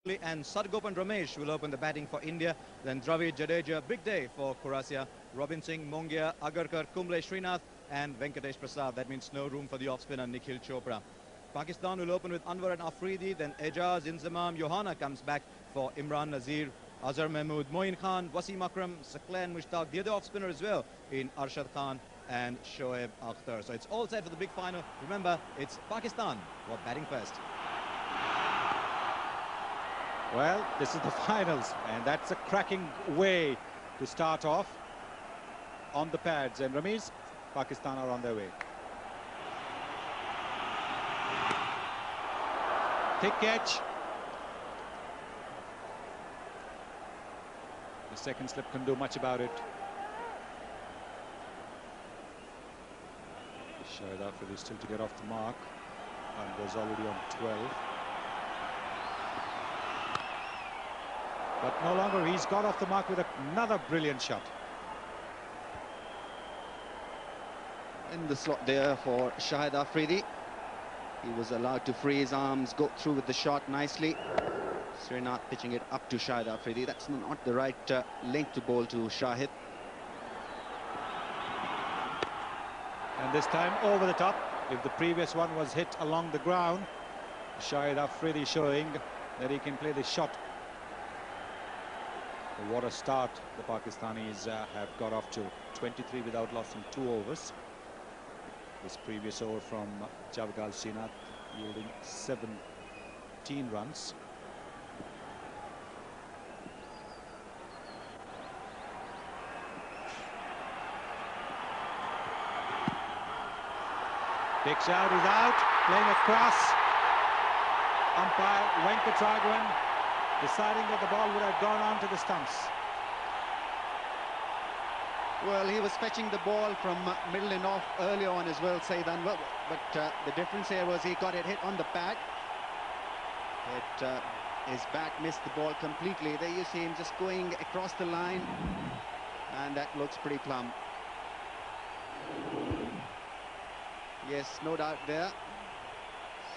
and Sargopan Ramesh will open the batting for India. Then Dravid, Jadeja, big day for Kurasia. Robin Singh, Mongia, Agarkar, Kumble, Srinath and Venkatesh Prasad. That means no room for the off-spinner Nikhil Chopra. Pakistan will open with Anwar and Afridi. Then Ejaz, Inzamam, Johanna comes back for Imran Nazir, Azhar Mahmood, Moin Khan, Wasim Akram, Saqlain Mushtaq. The other off-spinner as well in Arshad Khan and Shoaib Akhtar. So it's all set for the big final. Remember, it's Pakistan who are batting first. Well, this is the finals, and that's a cracking way to start off on the pads. And Ramesh, Pakistan are on their way. Thick catch. The second slip couldn't do much about it. Shahid Afridi still to get off the mark, and was already on 12. But no longer, he's got off the mark with another brilliant shot. In the slot there for Shahid Afridi. He was allowed to free his arms, go through with the shot nicely. Srinath pitching it up to Shahid Afridi. That's not the right length to bowl to Shahid. And this time over the top. If the previous one was hit along the ground, Shahid Afridi showing that he can play the shot. What a start the Pakistanis have got off to. 23 without loss in 2 overs. This previous over from Javgal Srinath yielding 17 runs. Big shout is out, playing across. Umpire Venkatraghavan deciding that the ball would have gone on to the stumps. Well, he was fetching the ball from middle and off earlier on as well, Saidan. Well, but the difference here was he got it hit on the back. His back missed the ball completely. There you see him just going across the line, and that looks pretty plumb. Yes, no doubt there.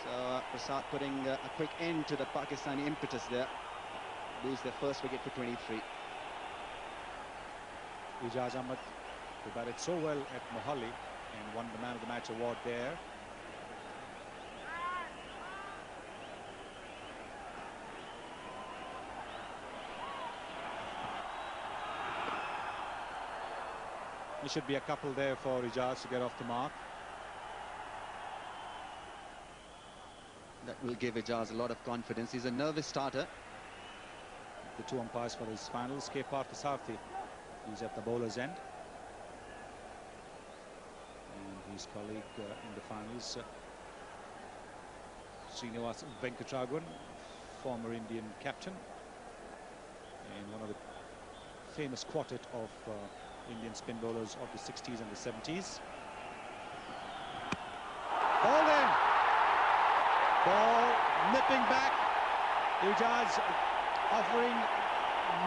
So Prasad putting a quick end to the Pakistani impetus there. Lose their first wicket for 23. Ijaz Ahmed, who batted so well at Mohali and won the Man of the Match award there. There should be a couple there for Ijaz to get off the mark. That will give Ijaz a lot of confidence. He's a nervous starter. The 2 umpires for his finals, K. Parthasarathy. He's at the bowler's end. And his colleague in the finals, Srinivas Venkatraghavan, former Indian captain. And one of the famous quartet of Indian spin bowlers of the 60s and the 70s. Ball in! Ball nipping back. Ijaz offering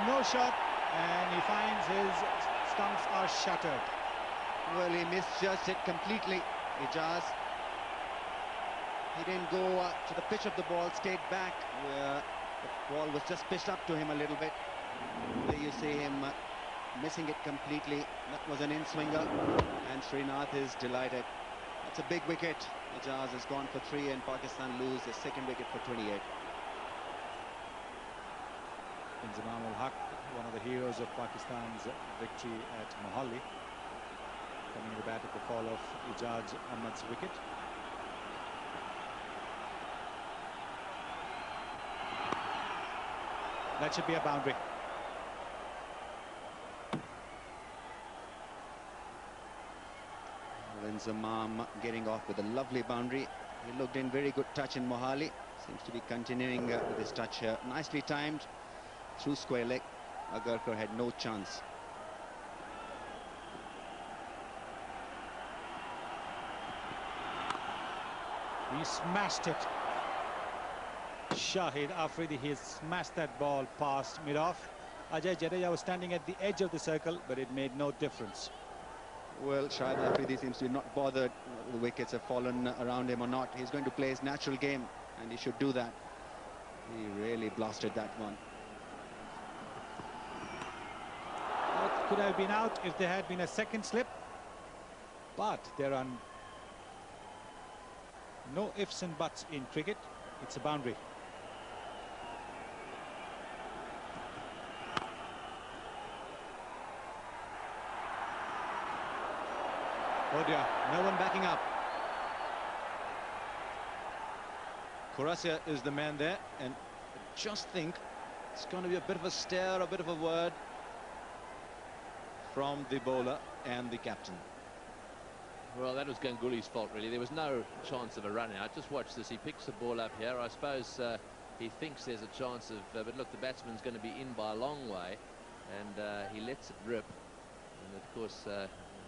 no shot, and he finds his stumps are shattered. Well, he misjudged it completely, Ijaz. He didn't go to the pitch of the ball, stayed back where the ball was just pitched up to him a little bit. There you see him missing it completely. That was an in-swinger, and Srinath is delighted. That's a big wicket. Ijaz has gone for 3 and Pakistan lose their second wicket for 28. Inzamam ul Haq, one of the heroes of Pakistan's victory at Mohali, coming to bat at the fall of Ijaz Ahmed's wicket. That should be a boundary. Inzamam getting off with a lovely boundary. He looked in very good touch in Mohali. Seems to be continuing with his touch here. Nicely timed through square leg. Agarkar had no chance. He smashed it. Shahid Afridi, he smashed that ball past mid-off. Ajay Jadeja was standing at the edge of the circle, but it made no difference. Well, Shahid Afridi seems to be not bothered whether the wickets have fallen around him or not. He's going to play his natural game, and he should do that. He really blasted that one. That could have been out if there had been a second slip. But there are no ifs and buts in cricket. It's a boundary. Oh dear, no one backing up. Kurasia is the man there, and just think it's going to be a bit of a stare, a bit of a word from the bowler and the captain. Well, that was Ganguly's fault, really. There was no chance of a run out. Just watch this. He picks the ball up here. I suppose he thinks there's a chance of... but look, the batsman's going to be in by a long way, and he lets it rip. And, of course,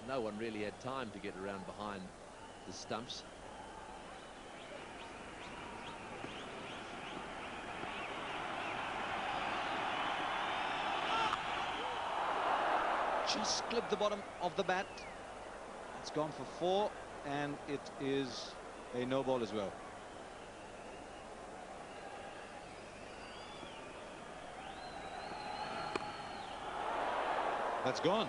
no one really had time to get around behind the stumps. Just clipped the bottom of the bat. It's gone for 4, and it is a no ball as well. That's gone.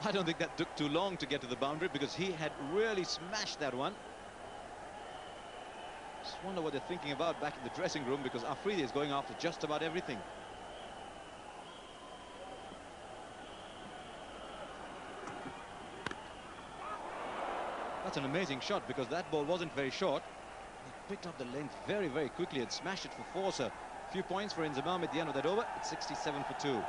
I don't think that took too long to get to the boundary, because he had really smashed that one. Just wonder what they're thinking about back in the dressing room, because Afridi is going after just about everything. That's an amazing shot, because that ball wasn't very short. He picked up the length very, very quickly and smashed it for 4. So a few points for Inzamam at the end of that over. It's 67 for 2.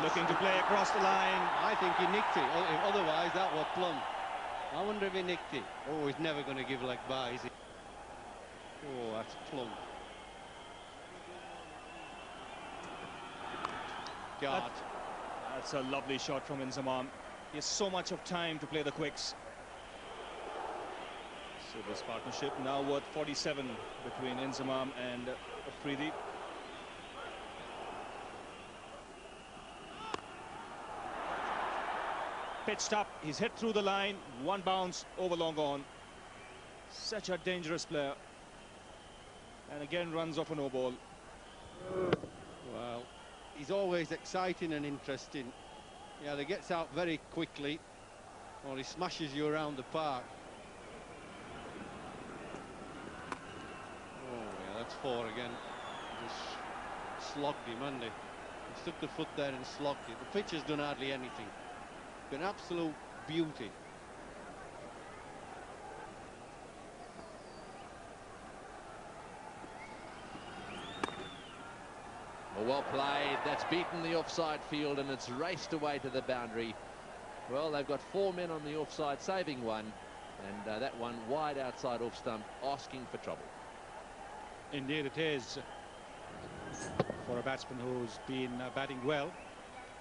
Looking to play across the line. I think he nicked it. Otherwise, that was plumb. I wonder if he nicked it. Oh, he's never going to give like bar, is he? Oh, that's plumb. God. That's a lovely shot from Inzamam. He has so much of time to play the quicks. So this partnership now worth 47 between Inzamam and Afridi. Pitched up, he's hit through the line, one bounce, over long on. Such a dangerous player. And again runs off a no ball. Well, he's always exciting and interesting. Yeah, he gets out very quickly, or he smashes you around the park. Oh, yeah, that's 4 again. Just slogged him, hadn't he? He stuck the foot there and slogged it. The pitch has done hardly anything. Been absolute beauty. Well played. That's beaten the offside field, and it's raced away to the boundary. Well, they've got 4 men on the offside, saving 1, and that one wide outside off stump, asking for trouble. Indeed it is. For a batsman who's been batting well,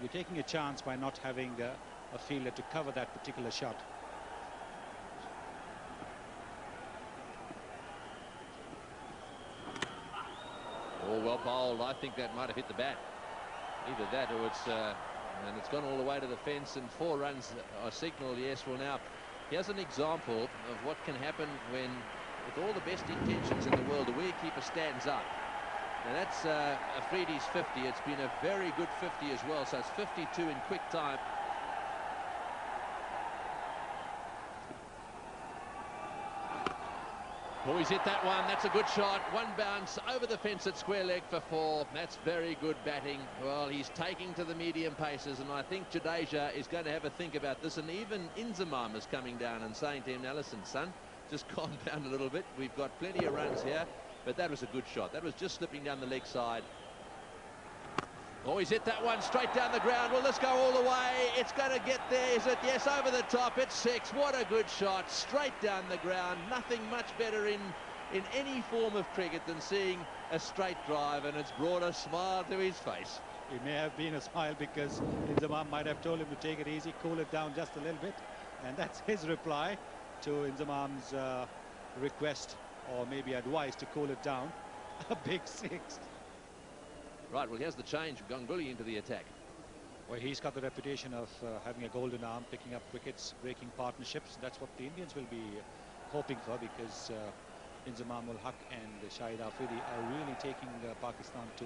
you're taking a chance by not having a fielder to cover that particular shot. Oh, well bowled. I think that might have hit the bat. Either that or it's and it's gone all the way to the fence, and 4 runs are signalled. Yes, well, now here's an example of what can happen when, with all the best intentions in the world, the wicketkeeper stands up. Now that's Afridi's 50. It's been a very good 50 as well, so it's 52 in quick time. Oh, he's hit that one. That's a good shot. One bounce over the fence at square leg for 4. That's very good batting. Well, he's taking to the medium paces, and I think Jadeja is going to have a think about this. And even Inzamam is coming down and saying to him, now listen, son, just calm down a little bit. We've got plenty of runs here. But that was a good shot. That was just slipping down the leg side. Oh, he's hit that one straight down the ground. Will this go all the way? It's going to get there. Is it? Yes, over the top. It's 6. What a good shot. Straight down the ground. Nothing much better in any form of cricket than seeing a straight drive, and it's brought a smile to his face. It may have been a smile because Inzamam might have told him to take it easy, cool it down just a little bit. And that's his reply to Inzamam's request, or maybe advice, to cool it down. A big 6. Right, well, here's the change. Ganguly into the attack. Well, he's got the reputation of having a golden arm, picking up wickets, breaking partnerships. That's what the Indians will be hoping for, because Inzamam ul Haq and Shahid Afridi are really taking Pakistan to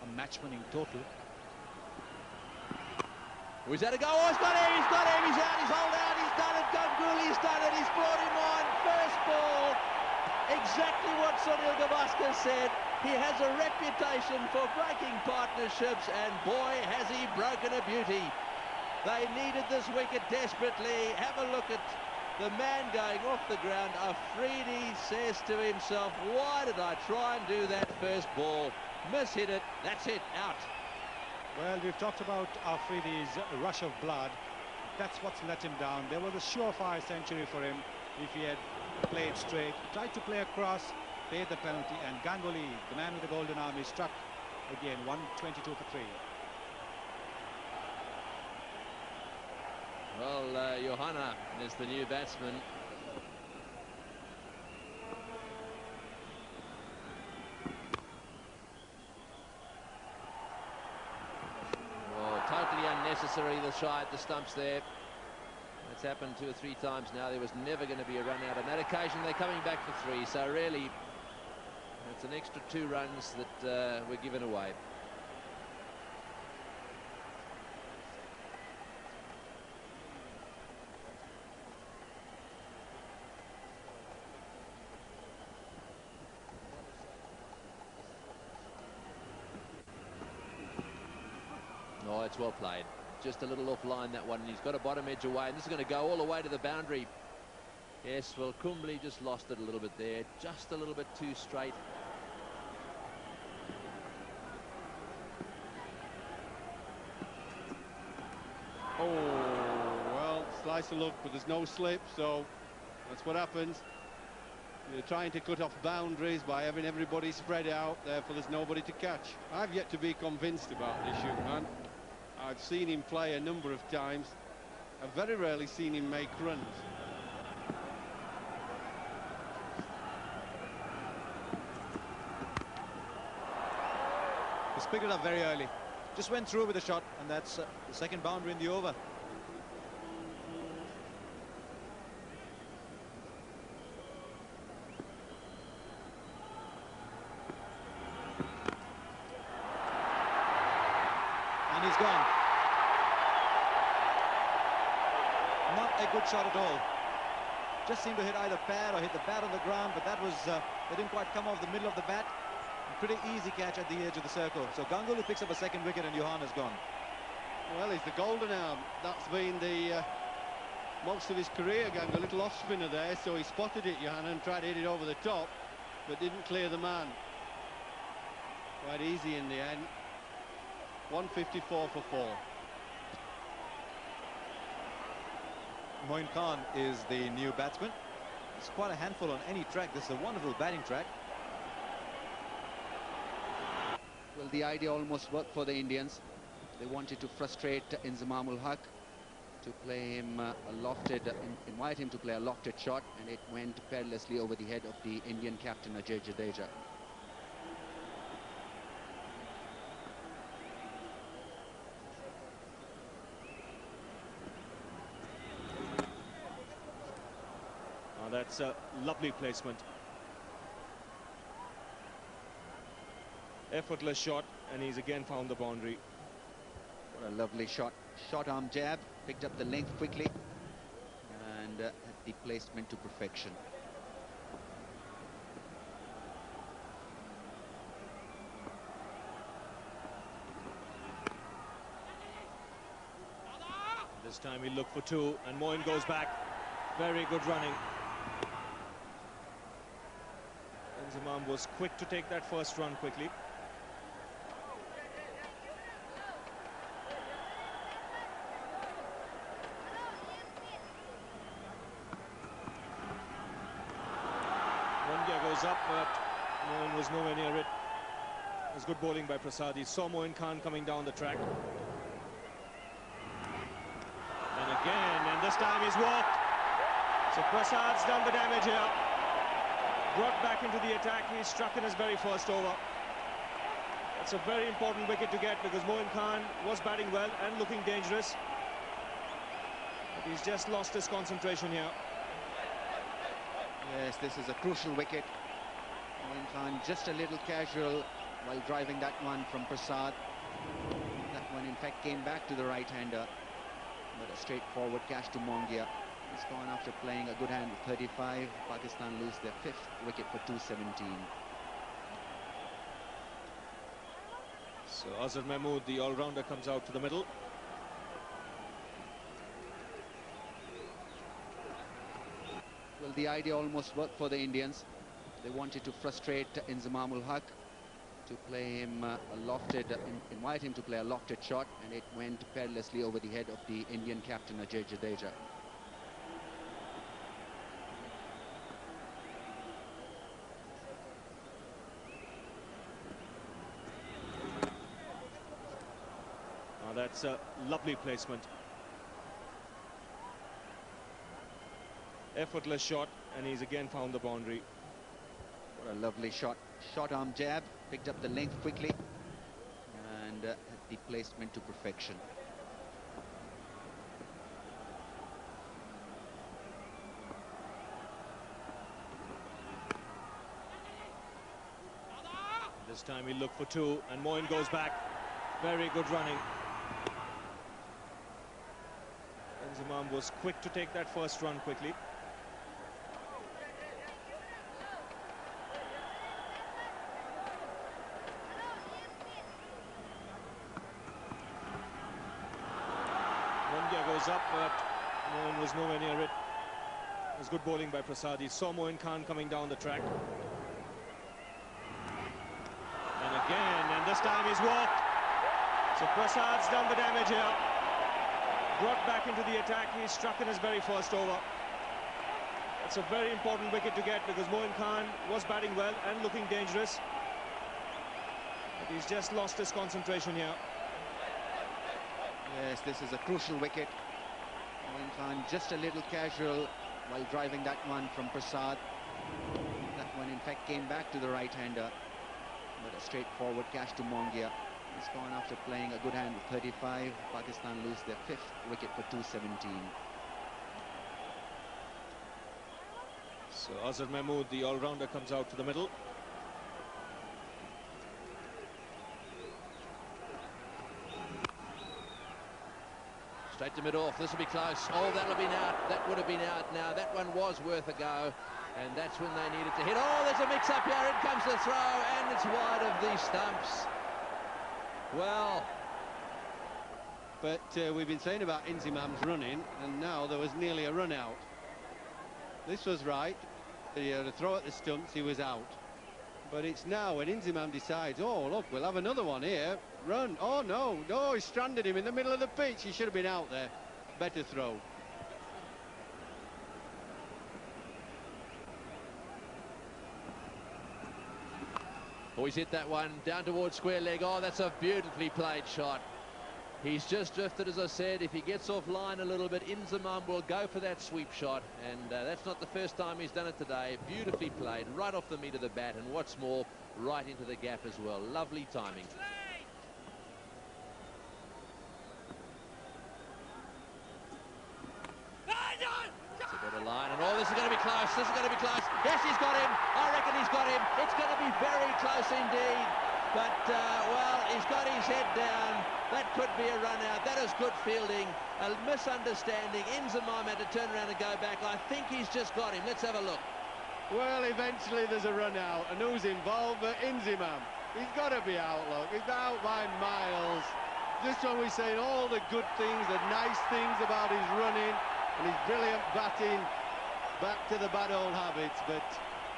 a match-winning total. He's had a go. Oh, he's got him, he's got him, he's out, he's holed out, he's done it. Ganguly's done it, he's brought him on. First ball, exactly what Sunil Gavaskar said. He has a reputation for breaking partnerships, and boy, has he broken a beauty. They needed this wicket desperately. Have a look at the man going off the ground. Afridi says to himself, why did I try and do that first ball? Miss-hit it, that's it, out. Well, we've talked about Afridi's rush of blood. That's what's let him down. There was a surefire century for him if he had played straight. He tried to play across, paid the penalty, and Ganguly, the man with the golden arm, is struck again. 122 for 3. Well, Johanna is the new batsman. Well, totally unnecessary, the shy at the stumps there. It's happened 2 or 3 times now. There was never going to be a run out on that occasion. They're coming back for 3, so really it's an extra 2 runs that were given away. Oh, it's well played. Just a little offline, that one, and he's got a bottom edge away, and this is going to go all the way to the boundary. Yes, well, Kumble just lost it a little bit there, just a little bit too straight. Oh, well, slice of luck, but there's no slip, so that's what happens. You're trying to cut off boundaries by having everybody spread out, therefore there's nobody to catch. I've yet to be convinced about this young man. I've seen him play a number of times. I've very rarely seen him make runs. He's picked it up very early. Just went through with a shot, and that's the second boundary in the over. And he's gone. Not a good shot at all. Just seemed to hit either pad or hit the bat on the ground, but that was, they didn't quite come off the middle of the bat. Pretty easy catch at the edge of the circle. So Ganguly picks up a second wicket and Johan has gone. Well, he's the golden arm. That's been the most of his career. Ganguly, a little off spinner there, so he spotted it, Johan, and tried to hit it over the top, but didn't clear the man. Quite easy in the end. 154 for 4. Moin Khan is the new batsman. It's quite a handful on any track. This is a wonderful batting track. Well, the idea almost worked for the Indians. They wanted to frustrate Inzamam ul Haq, to play him a lofted, invite him to play a lofted shot, and it went perilously over the head of the Indian captain Ajay Jadeja. Oh, that's a lovely placement. Effortless shot, and he's again found the boundary. What a lovely shot. Short arm jab, picked up the length quickly, and had the placement to perfection. This time he looked for 2, and Moin goes back. Very good running. Inzamam was quick to take that first run quickly. Up, but Moin was nowhere near it. It was good bowling by Prasad. He saw Moin Khan coming down the track. And again, and this time he's walked. So Prasad's done the damage here. Brought back into the attack. He struck in his very first over. It's a very important wicket to get because Moin Khan was batting well and looking dangerous. But he's just lost his concentration here. Yes, this is a crucial wicket. Moin Khan just a little casual while driving that one from Prasad. That one, in fact, came back to the right-hander. But a straightforward catch to Mongia. He's gone after playing a good hand with 35. Pakistan lose their 5th wicket for 217. So Azhar Mahmood, the all-rounder, comes out to the middle. Well, the idea almost worked for the Indians. They wanted to frustrate Inzamam ul Haq to play him invite him to play a lofted shot, and it went perilously over the head of the Indian captain Ajay Jadeja. Now that's a lovely placement. Effortless shot, and he's again found the boundary. What a lovely shot. Short arm jab, picked up the length quickly, and had the placement to perfection. This time he'll look for two, and Moin goes back. Very good running. Inzamam was quick to take that first run quickly. Mongia goes up, but Moin was nowhere near it. It was good bowling by Prasad. He saw Moin Khan coming down the track. And again, and this time he's walked. So Prasad's done the damage here. Brought back into the attack. He struck in his very first over. It's a very important wicket to get because Moin Khan was batting well and looking dangerous. But he's just lost his concentration here. Yes, this is a crucial wicket. Moin Khan just a little casual while driving that one from Prasad. That one, in fact, came back to the right-hander. But a straightforward catch to Mongia. He's gone after playing a good hand with 35. Pakistan lose their 5th wicket for 217. So Azhar Mahmood, the all-rounder, comes out to the middle. Straight to mid-off. This will be close. Oh, that'll be out. That would have been out now. That one was worth a go. And that's when they needed to hit. Oh, there's a mix-up here. In comes the throw, and it's wide of the stumps. Well. But we've been saying about Inzamam's running, and now there was nearly a run out. This was right. The throw at the stumps, he was out. But it's now when Inzamam decides, oh, look, we'll have another one here. Run. Oh, no. No, he stranded him in the middle of the pitch. He should have been out there. Better throw. Oh, he's hit that one down towards square leg. Oh, that's a beautifully played shot. He's just drifted, as I said. If he gets off line a little bit, Inzamam will go for that sweep shot. And that's not the first time he's done it today. Beautifully played, right off the meat of the bat. And what's more, right into the gap as well. Lovely timing. It's a better line. And oh, this is going to be close. This is going to be close. Yes, he's got him. I reckon he's got him. It's going to be very close indeed. But, well, he's got his head down. That could be a run out. That is good fielding. A misunderstanding. Inzamam had to turn around and go back. I think he's just got him. Let's have a look. Well, eventually there's a run out. And who's involved? But Inzamam. He's got to be out, look. He's out by miles. Just when we're saying all the good things, the nice things about his running and his brilliant batting, back to the bad old habits. But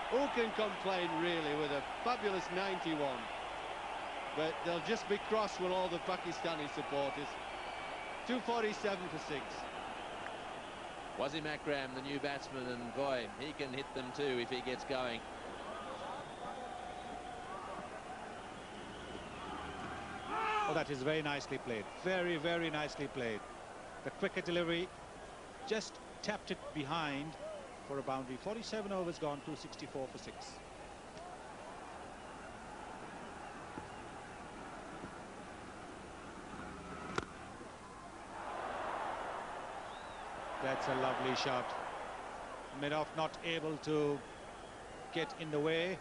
who can complain, really, with a fabulous 91? But they'll just be cross with all the Pakistani supporters. 247 for 6. Wasim Akram, the new batsman, and boy, he can hit them too if he gets going. Oh, that is very nicely played. Very, very nicely played. The quicker delivery, just tapped it behind for a boundary. 47 overs gone, 264 for 6. That's a lovely shot. Midoff not able to get in the way.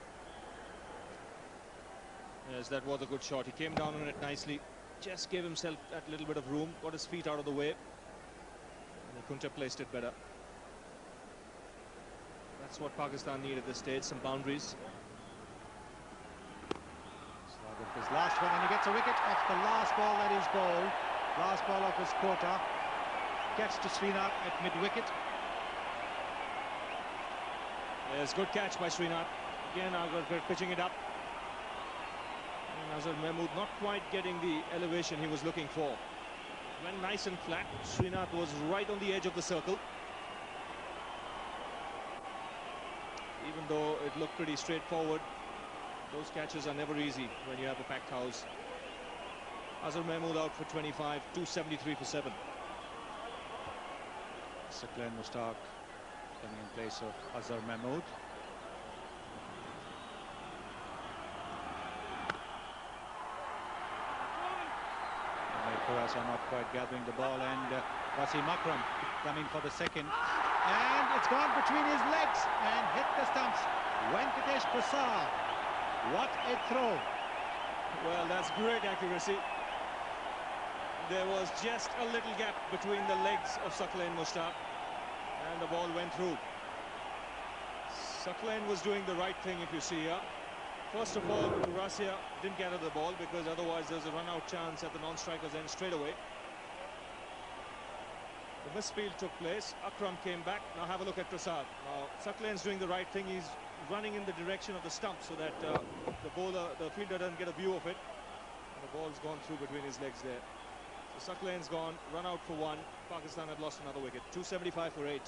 Yes, that was a good shot. He came down on it nicely. Just gave himself that little bit of room. Got his feet out of the way. And he couldn't have placed it better. That's what Pakistan need at this stage. Some boundaries. His last one, and he gets a wicket off the last ball that he's bowled. Last ball of his quota. Gets to Srinath at mid-wicket. Yes, good catch by Srinath. Again, Agarkar pitching it up. And Azhar Mahmood not quite getting the elevation he was looking for. Went nice and flat. Srinath was right on the edge of the circle. Even though it looked pretty straightforward, those catches are never easy when you have a packed house. Azhar Mahmood out for 25, 273 for 7. Saqlain Mushtaq coming in place of Azhar Mahmood. Kurasa not quite gathering the ball, and Wasim Akram coming for the second, and it's gone between his legs and hit the stumps. Venkatesh Prasad, what a throw! Well, that's great accuracy. There was just a little gap between the legs of Saqlain Mushtaq, and the ball went through. Saqlain was doing the right thing, if you see here. First of all, Kurasa didn't gather the ball because otherwise there's a run-out chance at the non-striker's end straight away. The misfield took place. Akram came back. Now have a look at Prasad. Now Saqlain's doing the right thing. He's running in the direction of the stump so that the fielder doesn't get a view of it. And the ball's gone through between his legs there. So Saqlain's gone, run out for 1. Pakistan had lost another wicket. 275 for 8.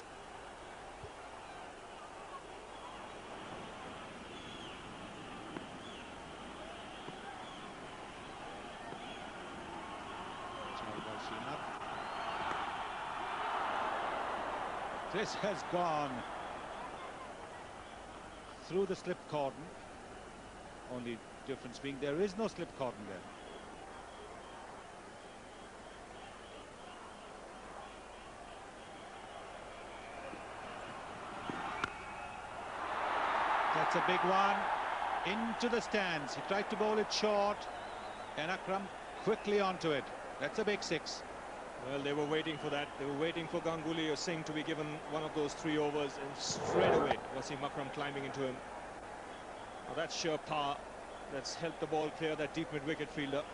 This has gone through the slip cordon. Only difference being there is no slip cordon there. That's a big one. Into the stands. He tried to bowl it short, and Akram quickly onto it. That's a big 6. Well, they were waiting for that. They were waiting for Ganguly or Singh to be given one of those 3 overs, and straight away Wasim Akram climbing into him. Now that's sheer power that's helped the ball clear that deep mid-wicket fielder.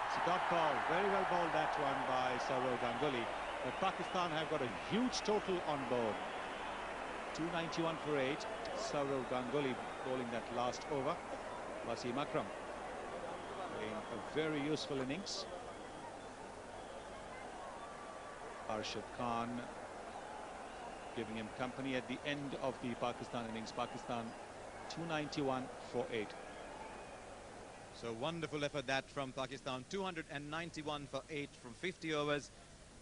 It's a dot ball. Very well bowled, that one by Saurav Ganguly. But Pakistan have got a huge total on board. 291 for 8. Saurav Ganguly bowling that last over. Wasim Akram playing a very useful innings. Arshad Khan giving him company at the end of the Pakistan innings. Pakistan 291 for 8. So wonderful effort that from Pakistan. 291 for 8 from 50 overs.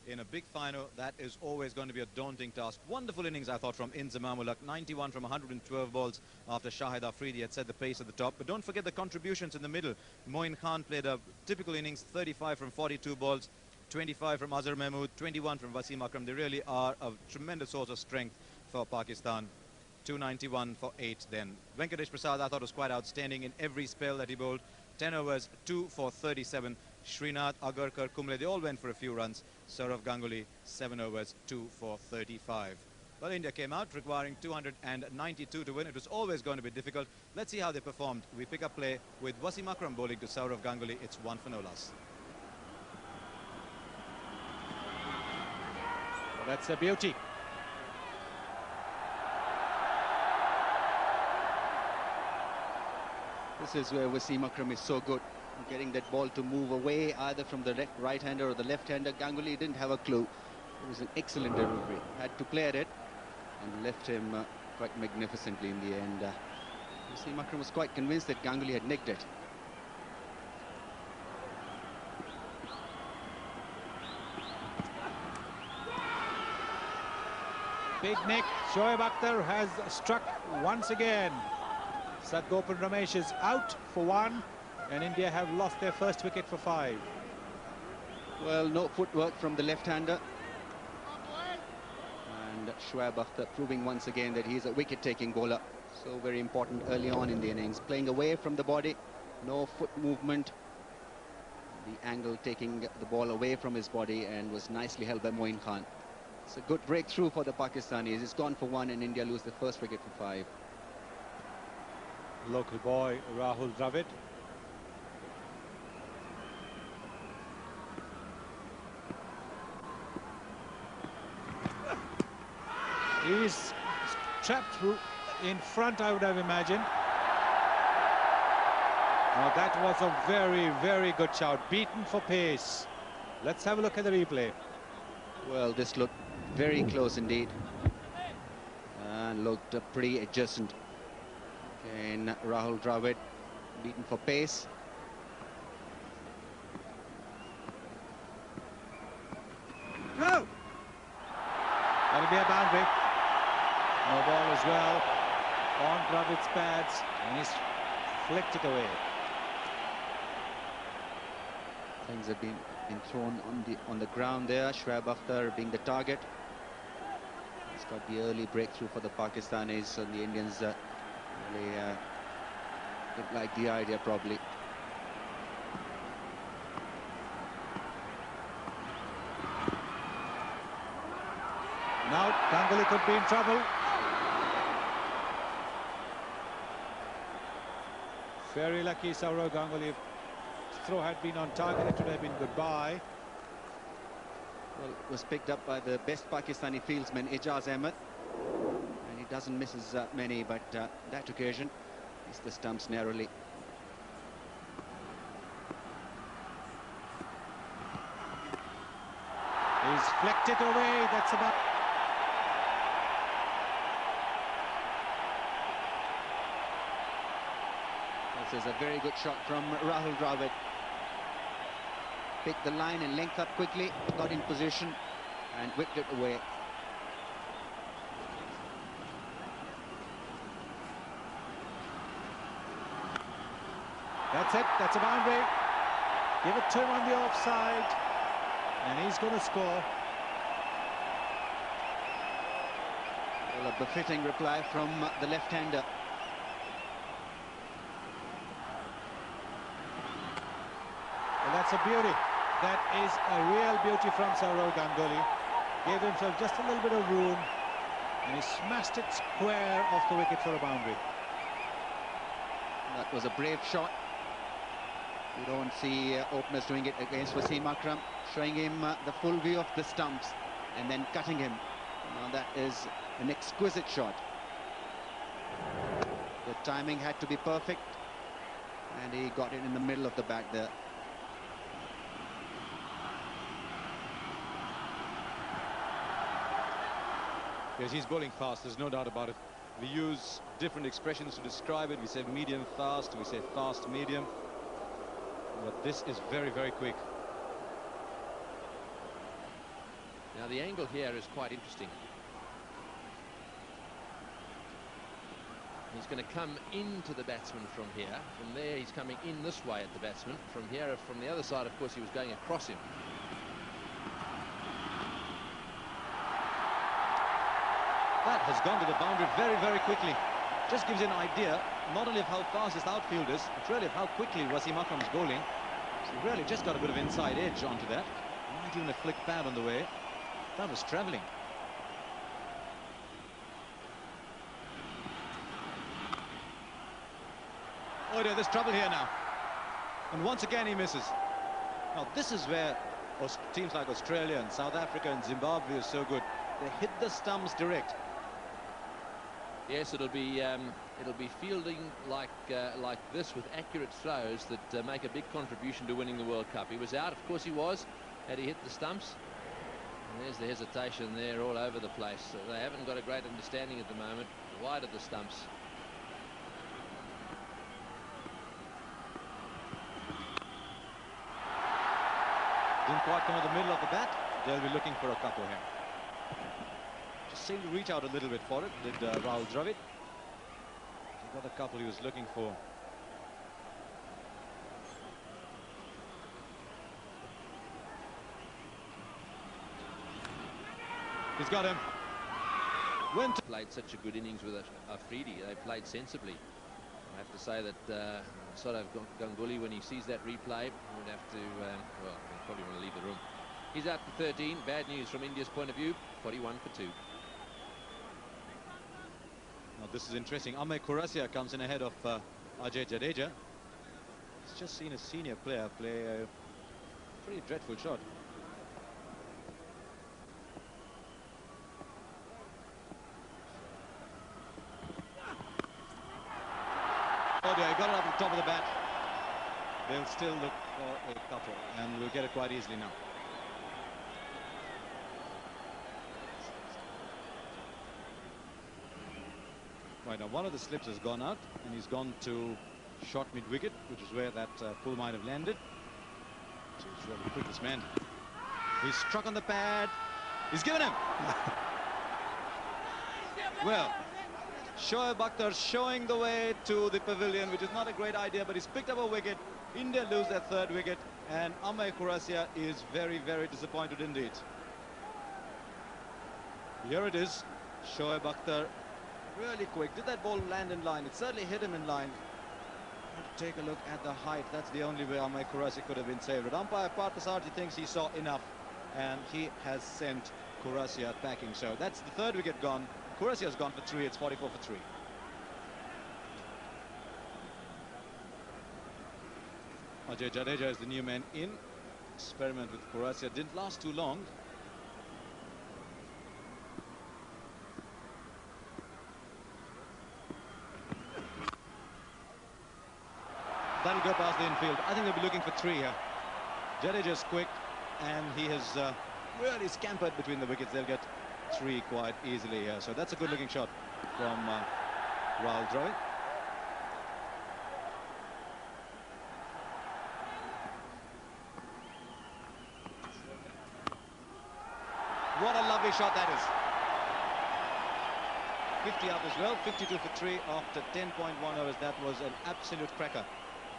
In a big final, that is always going to be a daunting task. Wonderful innings, I thought, from Inzamam ul Haq. 91 from 112 balls after Shahid Afridi had set the pace at the top. But don't forget the contributions in the middle. Moin Khan played a typical innings, 35 from 42 balls, 25 from Azhar Mahmood, 21 from Wasim Akram. They really are a tremendous source of strength for Pakistan. 291 for 8 then. Venkatesh Prasad, I thought, was quite outstanding in every spell that he bowled. 10 overs, 2 for 37. Srinath, Agarkar, Kumble, they all went for a few runs. Saurav Ganguly, 7 overs, 2 for 35. Well, India came out requiring 292 to win. It was always going to be difficult. Let's see how they performed. We pick up play with Wasim Akram bowling to Saurav Ganguly. It's 1 for no loss. Well, that's a beauty. This is where Wasim Akram is so good, getting that ball to move away either from the right-hander or the left-hander. Ganguly didn't have a clue. It was an excellent delivery. Had to play at it and left him quite magnificently in the end. Wasim Akram was quite convinced that Ganguly had nicked it. Big nick. Shoaib Akhtar has struck once again. Sadgopan Ramesh is out for 1, And India have lost their first wicket for 5. Well, no footwork from the left-hander. And Shoaib Akhtar proving once again that he's a wicket-taking bowler. So very important early on in the innings. Playing away from the body, no foot movement. The angle taking the ball away from his body and was nicely held by Moin Khan. It's a good breakthrough for the Pakistanis. It's gone for 1 and India lose the first wicket for 5. Local boy Rahul Dravid. He's trapped through in front, I would have imagined. Now that was a very, very good shout. Beaten for pace. Let's have a look at the replay. Well, this looked very close indeed. And looked pretty adjacent. Again, Rahul Dravid beaten for pace. No! That'll be a boundary. No ball as well. On Dravid's pads, and he's flicked it away. Things have been thrown on the ground there. Shoaib Akhtar being the target. He's got the early breakthrough for the Pakistanis, and the Indians really didn't like the idea probably. Now Ganguly could be in trouble. Very lucky Sourav Ganguly. If throw had been on target, it would have been goodbye. Well, it was picked up by the best Pakistani fieldsman, Ijaz Ahmed. And he doesn't miss as many, but that occasion missed the stumps narrowly. He's flicked it away. That's about... This is a very good shot from Rahul Dravid. Picked the line and length up quickly, got in position and whipped it away. That's it, that's a boundary. Give it to him on the offside, and he's going to score. Well, a befitting reply from the left-hander. Well, that's a beauty. That is a real beauty from Sourav Ganguly. Gave himself just a little bit of room, and he smashed it square off the wicket for a boundary. That was a brave shot. You don't see openers doing it against Wasim Akram, showing him the full view of the stumps and then cutting him. Now that is an exquisite shot. The timing had to be perfect, and he got it in the middle of the bat there. Yes, he's bowling fast, there's no doubt about it. We use different expressions to describe it. We say medium fast, we say fast medium. But this is very, very quick. Now the angle here is quite interesting. He's going to come into the batsman from here. From there he's coming in this way at the batsman. From here, from the other side, of course, he was going across him. That has gone to the boundary very, very quickly. Just gives you an idea, not only of how fast this outfield is, but really of how quickly Wasim Akram's bowling. So he really just got a bit of inside edge onto that. Not even a flick pad on the way. That was travelling. Oh dear, there's trouble here now. And once again he misses. Now this is where teams like Australia and South Africa and Zimbabwe are so good. They hit the stumps direct. Yes, it'll be fielding like this with accurate throws that make a big contribution to winning the World Cup. He was out, of course he was, had he hit the stumps. And there's the hesitation there all over the place. So they haven't got a great understanding at the moment. Wide of the stumps. Didn't quite come to the middle of the bat. They'll be looking for a couple here. Just seemed to reach out a little bit for it, did Rahul Dravid. He got a couple he was looking for. He's got him. Played such a good innings with Afridi. They played sensibly. I have to say that sort of Ganguly, when he sees that replay, would have to, well, he'll probably want to leave the room. He's out for 13. Bad news from India's point of view. 41 for 2. Now this is interesting. Amay Kurasia comes in ahead of Ajay Jadeja. He's just seen a senior player play a pretty dreadful shot. Oh dear, he got it up on top of the bat. They'll still look for a couple, and we'll get it quite easily now. Right, now one of the slips has gone out, and he's gone to short mid-wicket, which is where that pull might have landed. So he's really the quickest man. He's struck on the pad. He's given him. Well, Shoaib Akhtar showing the way to the pavilion, which is not a great idea, but he's picked up a wicket. India lose their 3rd wicket, and Amay Kurasia is very, very disappointed indeed. Here it is. Shoaib Akhtar, really quick. Did that ball land in line? It certainly hit him in line. Take a look at the height. That's the only way Amay Kurasia could have been saved. But umpire Parthasarathy thinks he saw enough, and he has sent Kurasia packing. So that's the 3rd wicket gone. Kurasia's gone for 3. It's 44 for 3. Ajay Jadeja is the new man in. Experiment with Kurasia didn't last too long. That'll go past the infield. I think they'll be looking for 3 here. Jadeja's quick, and he has really scampered between the wickets. They'll get 3 quite easily here. So that's a good-looking shot from Rahul Dravid. What a lovely shot that is. 50 up as well, 52 for 3 after 10.1 overs. That was an absolute cracker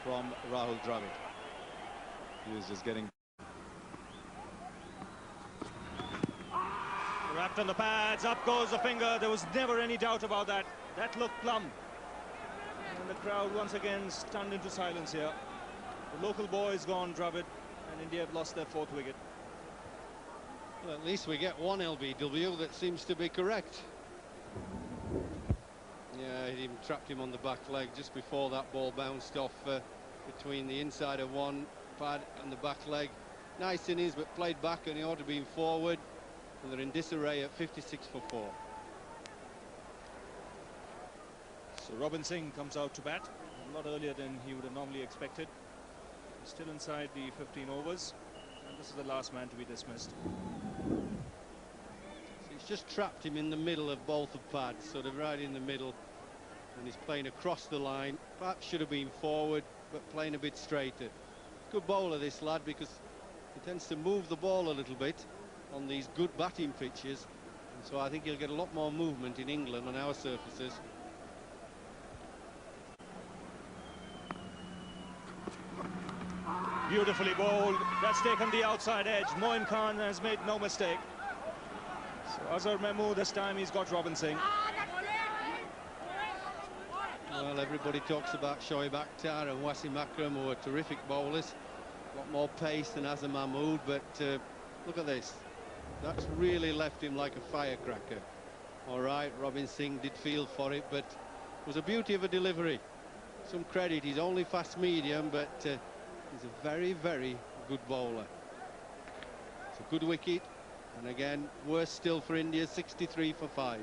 from Rahul Dravid. He is just getting... Wrapped on the pads, up goes the finger. There was never any doubt about that. That looked plumb. And the crowd once again stunned into silence here. The local boys gone, Dravid, and India have lost their 4th wicket. Well, at least we get one LBW that seems to be correct. Yeah, he even trapped him on the back leg just before that ball bounced off between the inside of one pad and the back leg. Nice innings, but played back, and he ought to be forward. And they're in disarray at 56 for 4. So Robin Singh comes out to bat a lot earlier than he would have normally expected. He's still inside the 15 overs, and this is the last man to be dismissed. So he's just trapped him in the middle of both of pads, sort of right in the middle, and he's playing across the line. Perhaps should have been forward, but playing a bit straighter. Good bowler, this lad, because he tends to move the ball a little bit on these good batting pitches, and so I think he'll get a lot more movement in England on our surfaces. Beautifully bowled. That's taken the outside edge. Moin Khan has made no mistake. So Azhar Mahmood, this time he's got Robin Singh. Well, everybody talks about Shoaib Akhtar and Wasim Akram, who are terrific bowlers. A lot more pace than Azhar Mahmood, but look at this. That's really left him like a firecracker. All right, Robin Singh did feel for it, but it was a beauty of a delivery. Some credit, he's only fast medium, but he's a very, very good bowler. It's a good wicket, and again, worse still for India, 63 for 5.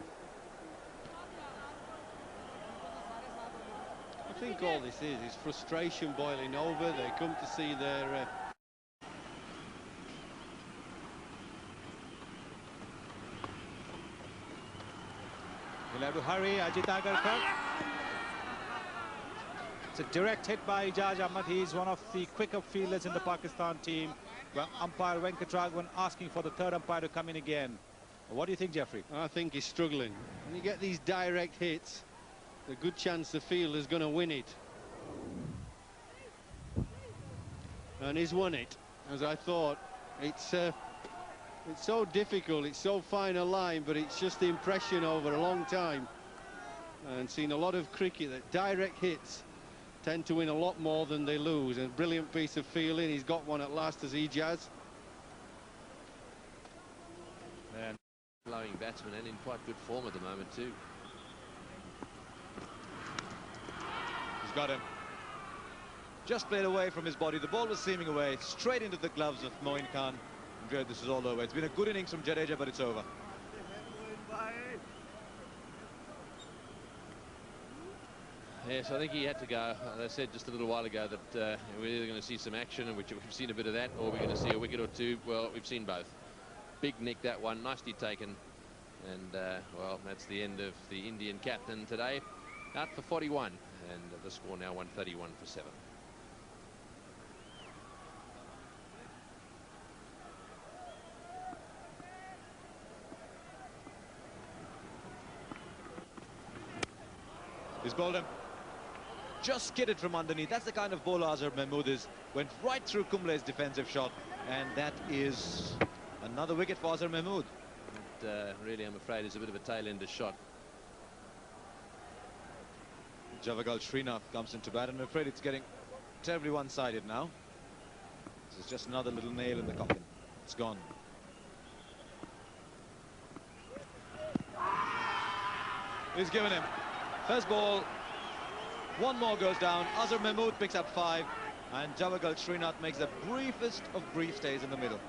I think all this is frustration boiling over. They come to see their... He'll have to hurry. Ajit Agarkar. It's a direct hit by Ijaz Ahmed. He's one of the quicker fielders in the Pakistan team. Well, umpire Venkatraghavan asking for the 3rd umpire to come in again. What do you think, Jeffrey? I think he's struggling. When you get these direct hits, a good chance the fielder's going to win it. And he's won it, as I thought. It's It's so difficult, it's so fine a line, but it's just the impression over a long time. And seen a lot of cricket that direct hits tend to win a lot more than they lose. A brilliant piece of fielding. He's got one at last as Ijaz. And flowing batsman and in quite good form at the moment too. He's got him. Just played away from his body. The ball was seaming away straight into the gloves of Moin Khan. I'm sure this is all over. It's been a good innings from Jadeja, but it's over. Yes, I think he had to go. They said just a little while ago that we're either going to see some action, which we've seen a bit of that, or we're going to see a wicket or two. Well, we've seen both. Big nick, that one, nicely taken. And, well, that's the end of the Indian captain today. Out for 41, and the score now 131 for 7. He's bowled him. Just skidded from underneath. That's the kind of bowler Azhar Mahmood is. Went right through Kumble's defensive shot, and that is another wicket for Azhar Mahmood. Really, I'm afraid, is a bit of a tail-ender shot. Javagal Srinath comes into bat, and I'm afraid it's getting terribly one-sided now. This is just another little nail in the coffin. It's gone. He's given him. First ball. One more goes down. Azhar Mahmood picks up 5, and Javagal Srinath makes the briefest of brief stays in the middle.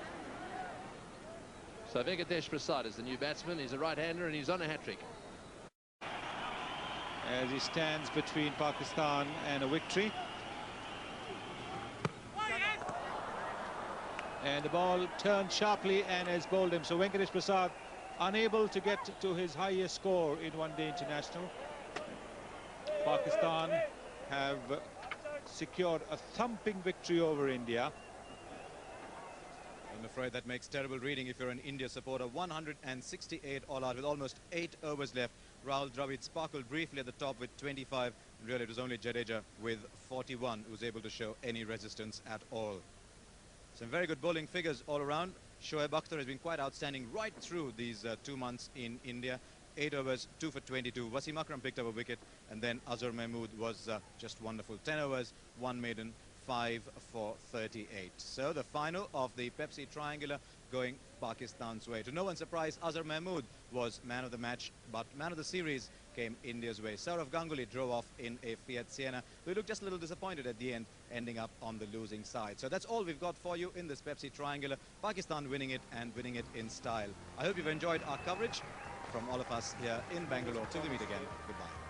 So Venkatesh Prasad is the new batsman. He's a right-hander, and he's on a hat-trick. As he stands between Pakistan and a victory. And the ball turned sharply and has bowled him. So Venkatesh Prasad unable to get to his highest score in one-day international. Pakistan have secured a thumping victory over India. I'm afraid that makes terrible reading if you're an India supporter. 168 all out with almost 8 overs left. Rahul Dravid sparkled briefly at the top with 25. Really, it was only Jadeja with 41 who was able to show any resistance at all. Some very good bowling figures all around. Shoaib Akhtar has been quite outstanding right through these 2 months in India. 8 overs, 2 for 22. Wasim Akram picked up a wicket, and then Azhar Mahmood was just wonderful. 10 overs, 1 maiden, 5 for 38. So the final of the Pepsi Triangular going Pakistan's way. To no one's surprise, Azhar Mahmood was man of the match, but man of the series came India's way. Saurav Ganguly drove off in a Fiat Siena. We looked just a little disappointed at the end, ending up on the losing side. So that's all we've got for you in this Pepsi Triangular. Pakistan winning it, and winning it in style. I hope you've enjoyed our coverage. From all of us here in Bangalore, till we meet again, goodbye.